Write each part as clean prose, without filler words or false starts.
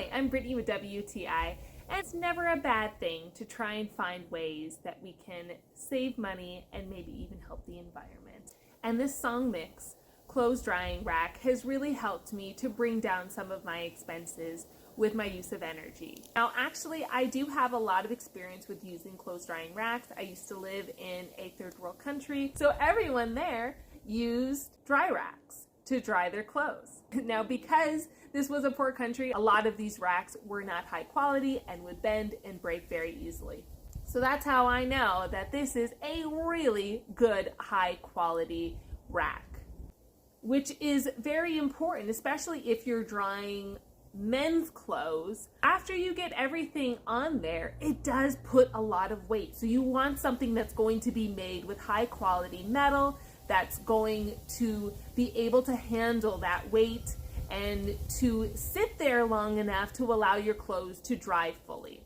Hi, I'm Brittany with WTI, and it's never a bad thing to try and find ways that we can save money and maybe even help the environment. And this SONGMICS clothes drying rack has really helped me to bring down some of my expenses with my use of energy. Now, actually, I do have a lot of experience with using clothes drying racks. I used to live in a third world country, so everyone there used dry racks to dry their clothes. Now, because this was a poor country, a lot of these racks were not high quality and would bend and break very easily. So that's how I know that this is a really good high quality rack, which is very important, especially if you're drying men's clothes. After you get everything on there, it does put a lot of weight. So you want something that's going to be made with high quality metal, that's going to be able to handle that weight and to sit there long enough to allow your clothes to dry fully.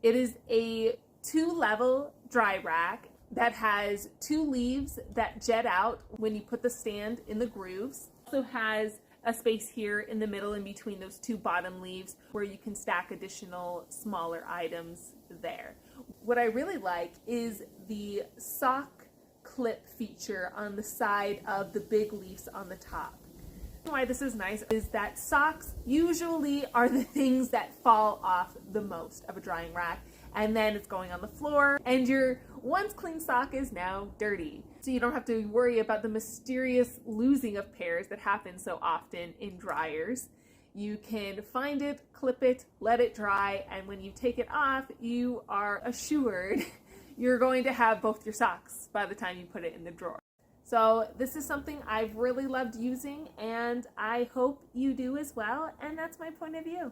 It is a 2-level dry rack that has 2 leaves that jet out when you put the stand in the grooves. It also has a space here in the middle in between those 2 bottom leaves where you can stack additional smaller items there. What I really like is the sock clip feature on the side of the big leaves on the top. Why this is nice is that socks usually are the things that fall off the most of a drying rack, and then it's going on the floor and your once clean sock is now dirty. So you don't have to worry about the mysterious losing of pairs that happens so often in dryers. You can find it, clip it, let it dry, and when you take it off, you are assured you're going to have both your socks by the time you put it in the drawer. So this is something I've really loved using, and I hope you do as well, and that's my point of view.